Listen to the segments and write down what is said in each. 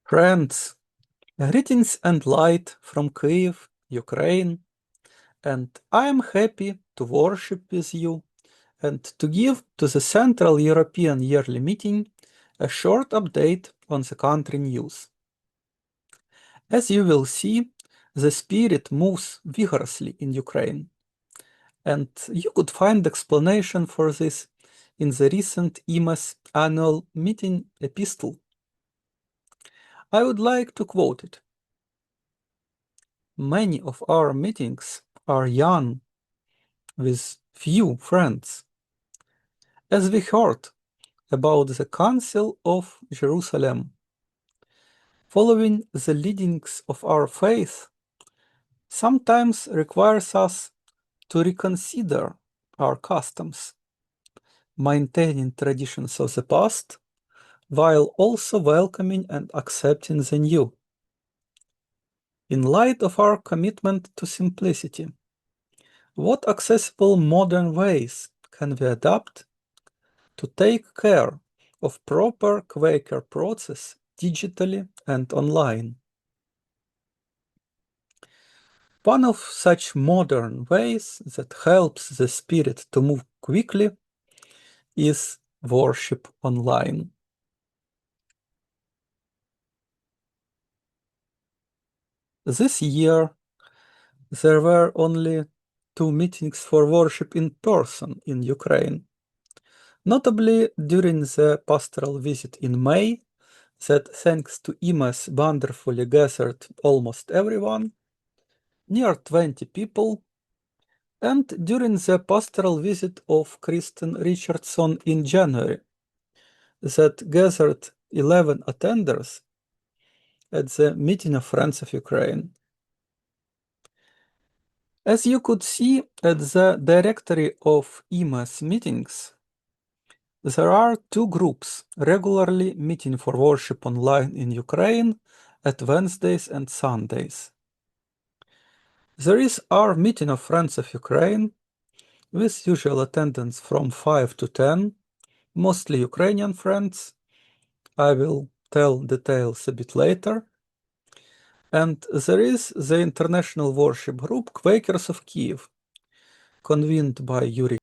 Friends, greetings and light from Kyiv, Ukraine, and I am happy to worship with you and to give to the Central European Yearly Meeting a short update on the country news. As you will see, the spirit moves vigorously in Ukraine, and you could find explanation for this in the recent CEYM annual meeting epistle. I would like to quote it. Many of our meetings are young, with few friends. As we heard about the Council of Jerusalem, following the leadings of our faith sometimes requires us to reconsider our customs, maintaining traditions of the past, while also welcoming and accepting the new. In light of our commitment to simplicity, what accessible modern ways can we adopt to take care of proper Quaker process digitally and online? One of such modern ways that helps the spirit to move quickly is worship online. This year, there were only 2 meetings for worship in person in Ukraine, notably during the pastoral visit in May, that thanks to CEYM's wonderfully gathered almost everyone, near 20 people, and during the pastoral visit of Kristen Richardson in January, that gathered 11 attenders at the Meeting of Friends of Ukraine. As you could see at the directory of CEYM's meetings, there are 2 groups regularly meeting for worship online in Ukraine at Wednesdays and Sundays. There is our Meeting of Friends of Ukraine, with usual attendance from 5 to 10, mostly Ukrainian friends. I will tell details a bit later. And there is the international worship group Quakers of Kiev, convened by Yuri,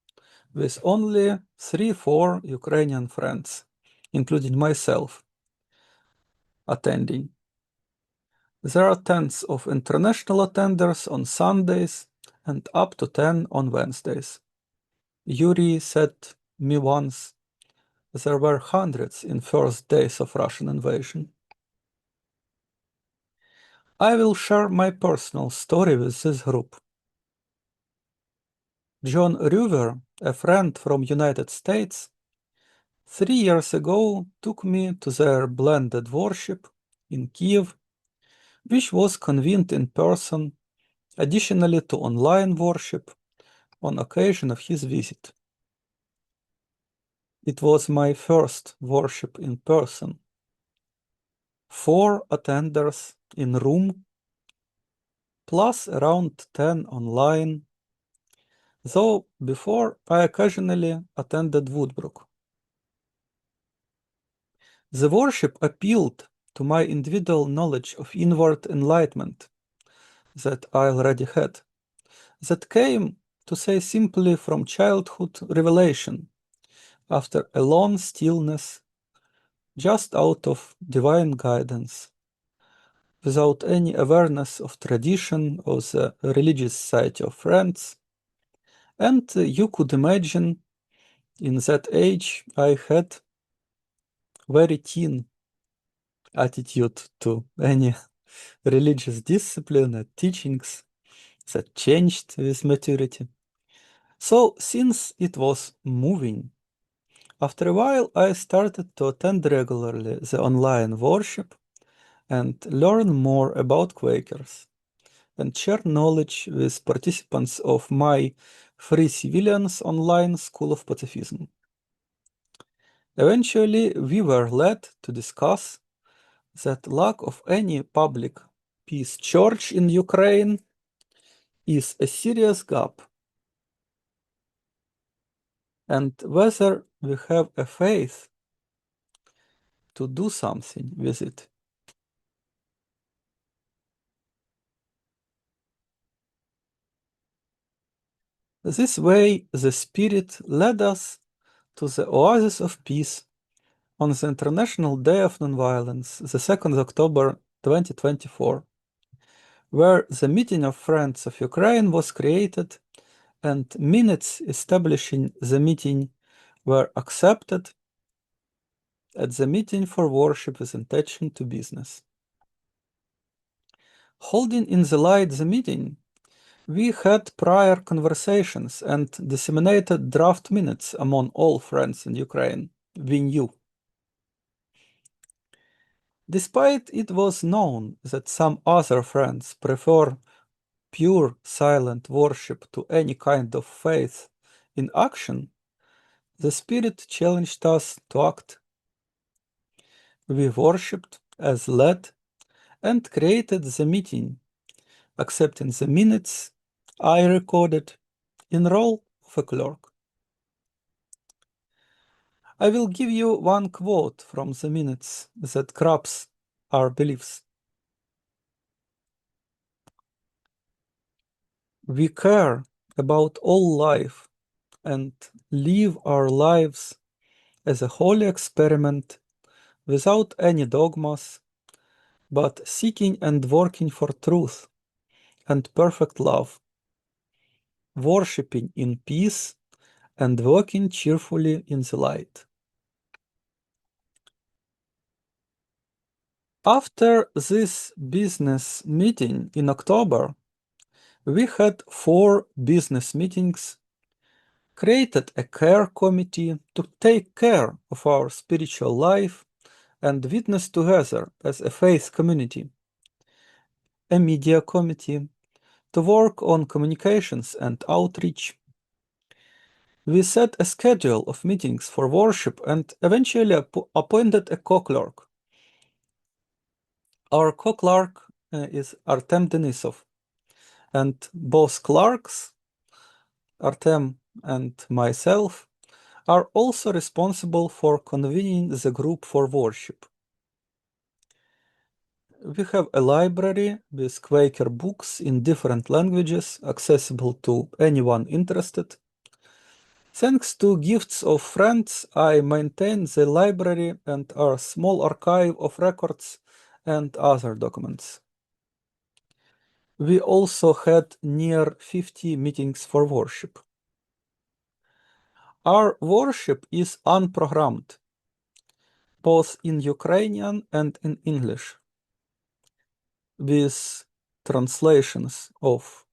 with only 3-4 Ukrainian friends, including myself, attending. There are tens of international attenders on Sundays and up to 10 on Wednesdays. Yuri said me once there were hundreds in first days of Russian invasion. I will share my personal story with this group. John Ruver, a friend from United States, 3 years ago took me to their blended worship in Kiev, which was convened in person, additionally to online worship on occasion of his visit. It was my first worship in person. 4 attenders in room, plus around 10 online, though before I occasionally attended Woodbrook. The worship appealed to my individual knowledge of inward enlightenment that I already had, that came, to say simply, from childhood revelation, after a long stillness, just out of divine guidance, without any awareness of tradition or the religious society of friends. And you could imagine, in that age, I had very teen attitude to any religious discipline and teachings that changed with maturity. So, since it was moving, after a while I started to attend regularly the online worship and learn more about Quakers and share knowledge with participants of my Free Civilians online School of Pacifism. Eventually, we were led to discuss that lack of any public peace church in Ukraine is a serious gap, and whether we have a faith to do something with it. This way, the Spirit led us to the oasis of peace on the International Day of Nonviolence, the 2nd October 2024, where the Meeting of Friends of Ukraine was created and minutes establishing the meeting were accepted at the meeting for worship with intention to business. Holding in the light the meeting, we had prior conversations and disseminated draft minutes among all friends in Ukraine. We knew. Despite it was known that some other friends prefer pure silent worship to any kind of faith in action, the Spirit challenged us to act. We worshipped as led and created the meeting, accepting the minutes I recorded in role of a clerk. I will give you one quote from the minutes that grabs our beliefs. We care about all life and live our lives as a holy experiment without any dogmas, but seeking and working for truth and perfect love, worshipping in peace and walking cheerfully in the light. After this business meeting in October, we had 4 business meetings, created a care committee to take care of our spiritual life and witness together as a faith community, a media committee to work on communications and outreach. We set a schedule of meetings for worship and eventually appointed a co-clerk. Our co-clerk is Artem Denisov, and both clerks, Artem and myself, are also responsible for convening the group for worship. We have a library with Quaker books in different languages accessible to anyone interested. Thanks to gifts of friends, I maintain the library and our small archive of records and other documents. We also had near 50 meetings for worship. Our worship is unprogrammed, both in Ukrainian and in English, with translations of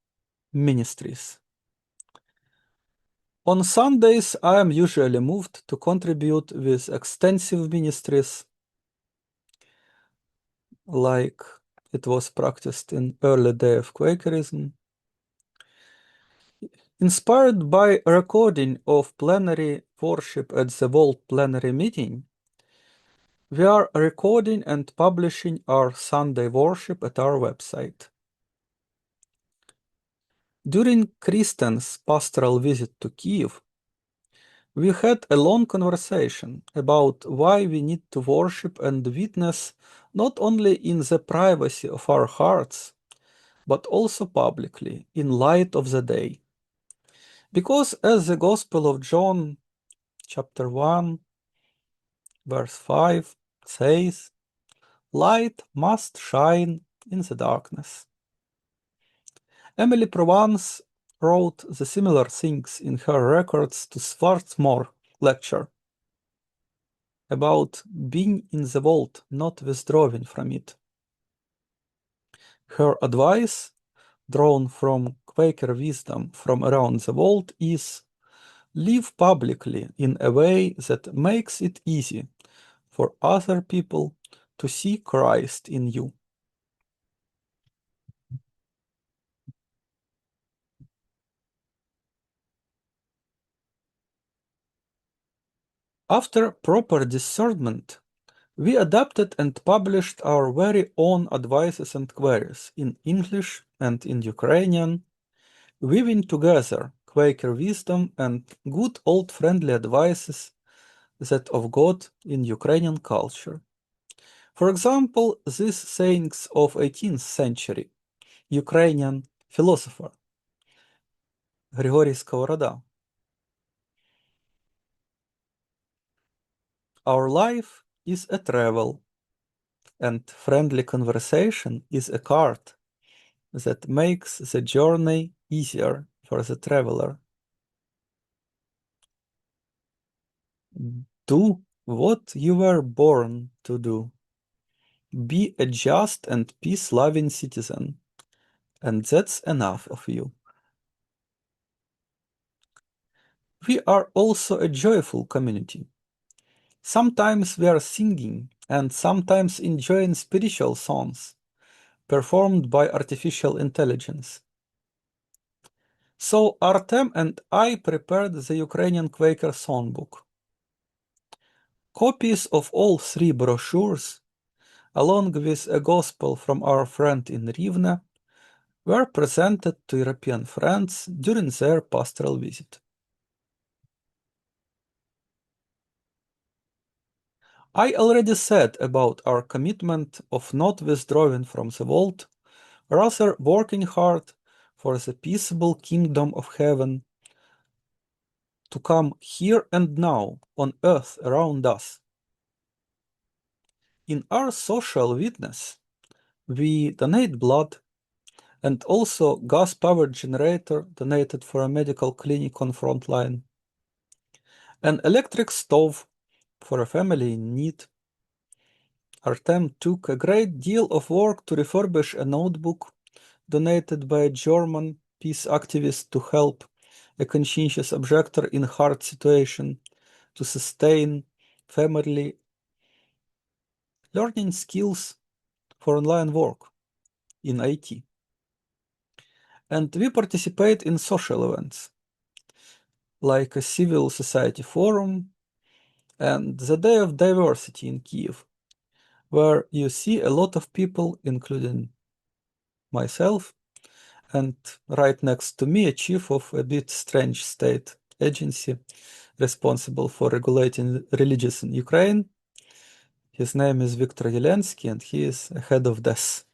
ministries. On Sundays, I am usually moved to contribute with extensive ministries like it was practiced in early day of Quakerism. Inspired by a recording of plenary worship at the World Plenary Meeting, we are recording and publishing our Sunday worship at our website. During Kristen's pastoral visit to Kiev, we had a long conversation about why we need to worship and witness not only in the privacy of our hearts, but also publicly, in light of the day. Because as the Gospel of John, chapter 1, verse 5 says, light must shine in the darkness. Emily Provence wrote the similar things in her records to Swarthmore lecture about being in the world, not withdrawing from it. Her advice, drawn from Quaker wisdom from around the world, is live publicly in a way that makes it easy for other people to see Christ in you. After proper discernment, we adapted and published our very own advices and queries in English and in Ukrainian, weaving together Quaker wisdom and good old friendly advices that of God in Ukrainian culture. For example, these sayings of 18th century Ukrainian philosopher. Григорій Сковорода. Our life is a travel, and friendly conversation is a cart that makes the journey easier for the traveler. Do what you were born to do. Be a just and peace-loving citizen, and that's enough of you. We are also a joyful community. Sometimes we are singing and sometimes enjoying spiritual songs performed by artificial intelligence. So Artem and I prepared the Ukrainian Quaker songbook. Copies of all three brochures, along with a gospel from our friend in Rivne, were presented to European friends during their pastoral visit. I already said about our commitment of not withdrawing from the world, rather working hard for the peaceable kingdom of heaven to come here and now on earth around us. In our social witness, we donate blood and also gas-powered generator donated for a medical clinic on frontline, an electric stove for a family in need. Artem took a great deal of work to refurbish a notebook donated by a German peace activist to help a conscientious objector in hard situation to sustain family learning skills for online work in IT. And we participate in social events like a civil society forum and the Day of Diversity in Kiev, where you see a lot of people, including myself, and right next to me, a chief of a bit strange state agency responsible for regulating religions in Ukraine. His name is Viktor Yelensky, and he is a head of DES.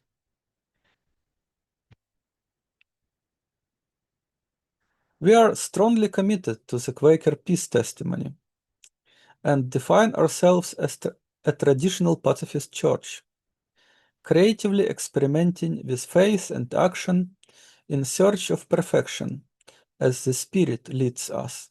We are strongly committed to the Quaker peace testimony and define ourselves as a traditional pacifist church, creatively experimenting with faith and action in search of perfection as the Spirit leads us.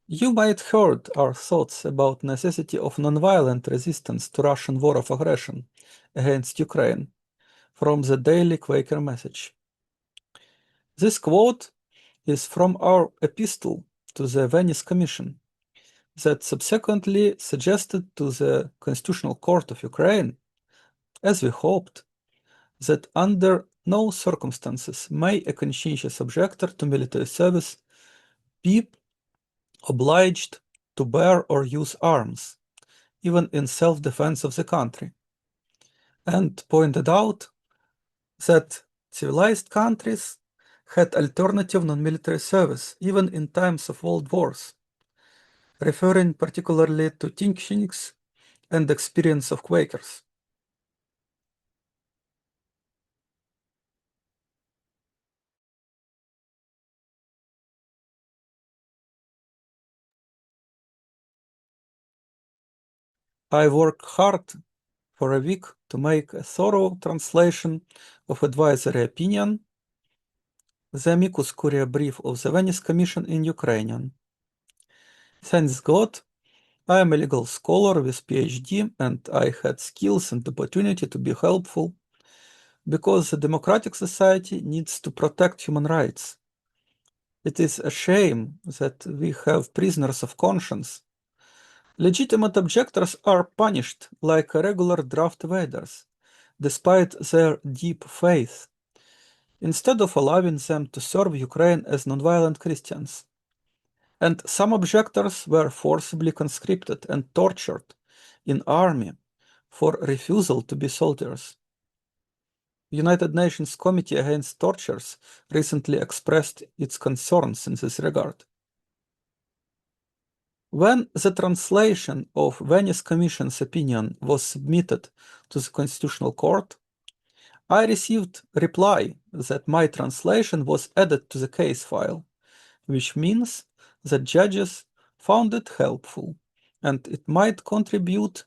You might heard our thoughts about necessity of nonviolent resistance to Russian war of aggression against Ukraine from the daily Quaker message. This quote is from our epistle to the Venice Commission that subsequently suggested to the Constitutional Court of Ukraine, as we hoped, that under no circumstances may a conscientious objector to military service be obliged to bear or use arms, even in self-defense of the country, and pointed out that civilized countries had alternative non-military service even in times of world wars, referring particularly to teachings and experience of Quakers. I worked hard for a week to make a thorough translation of advisory opinion, the amicus curiae brief of the Venice Commission in Ukrainian. Thanks God, I am a legal scholar with PhD and I had skills and opportunity to be helpful because the democratic society needs to protect human rights. It is a shame that we have prisoners of conscience. Legitimate objectors are punished like regular draft evaders, despite their deep faith, instead of allowing them to serve Ukraine as nonviolent Christians. And some objectors were forcibly conscripted and tortured in army for refusal to be soldiers. United Nations Committee Against Tortures recently expressed its concerns in this regard. When the translation of Venice Commission's opinion was submitted to the Constitutional Court, I received reply that my translation was added to the case file, which means that judges found it helpful and it might contribute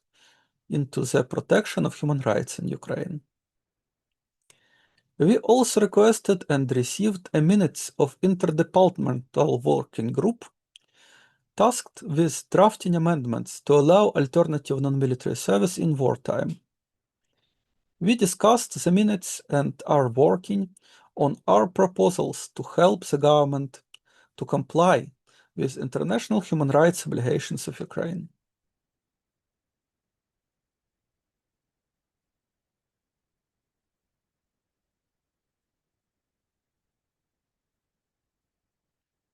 into the protection of human rights in Ukraine. We also requested and received a minutes of interdepartmental working group tasked with drafting amendments to allow alternative non-military service in wartime. We discussed the minutes and are working on our proposals to help the government to comply with international human rights obligations of Ukraine.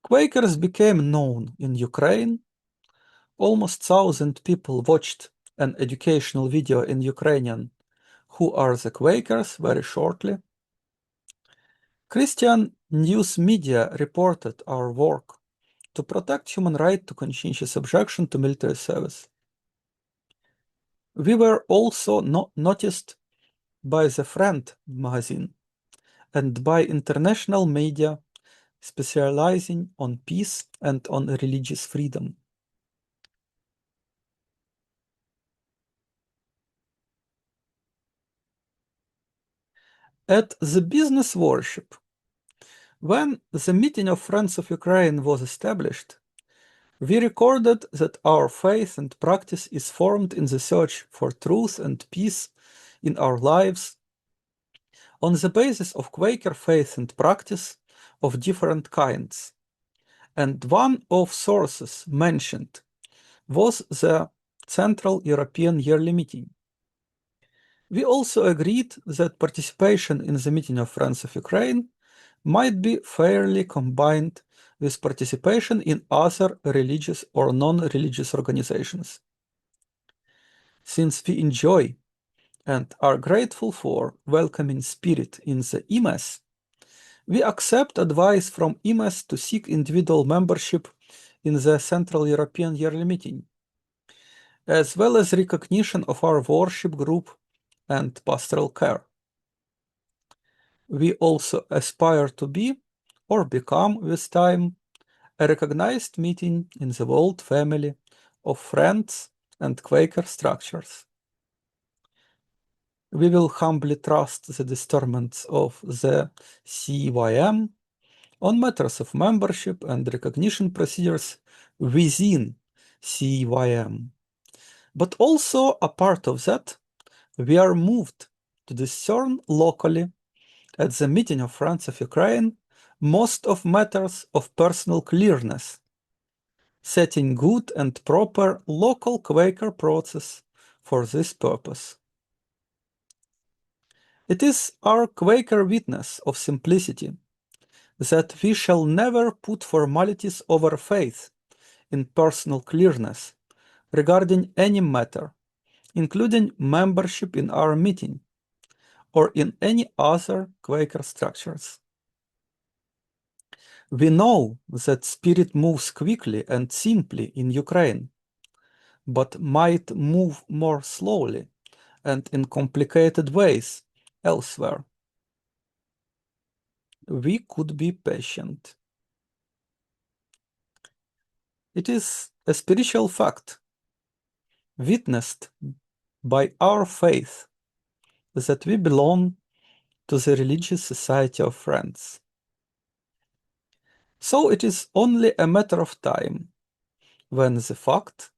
Quakers became known in Ukraine. Almost 1,000 people watched an educational video in Ukrainian, Who are the Quakers, very shortly. Christian news media reported our work to protect human right to conscientious objection to military service. We were also noticed by the Friend magazine and by international media specializing on peace and on religious freedom. At the business worship, when the meeting of Friends of Ukraine was established, we recorded that our faith and practice is formed in the search for truth and peace in our lives on the basis of Quaker faith and practice of different kinds. And one of sources mentioned was the Central European Yearly Meeting. We also agreed that participation in the meeting of Friends of Ukraine might be fairly combined with participation in other religious or non-religious organizations. Since we enjoy and are grateful for welcoming spirit in the EMS, we accept advice from EMS to seek individual membership in the Central European Yearly Meeting, as well as recognition of our worship group and pastoral care. We also aspire to be, or become with time, a recognized meeting in the world family of Friends and Quaker structures. We will humbly trust the discernment of the CEYM on matters of membership and recognition procedures within CEYM. But also apart of that, we are moved to discern locally at the meeting of Friends of Ukraine most of matters of personal clearness, setting good and proper local Quaker process for this purpose. It is our Quaker witness of simplicity that we shall never put formalities over faith in personal clearness regarding any matter, including membership in our meeting or in any other Quaker structures. We know that spirit moves quickly and simply in Ukraine, but might move more slowly and in complicated ways elsewhere. We could be patient. It is a spiritual fact, witnessed by our faith, that we belong to the religious society of Friends. So it is only a matter of time when the fact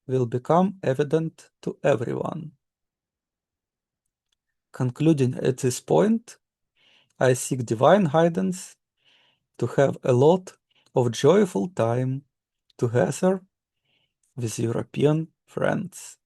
will become evident to everyone. Concluding at this point, I seek divine guidance to have a lot of joyful time together with European friends.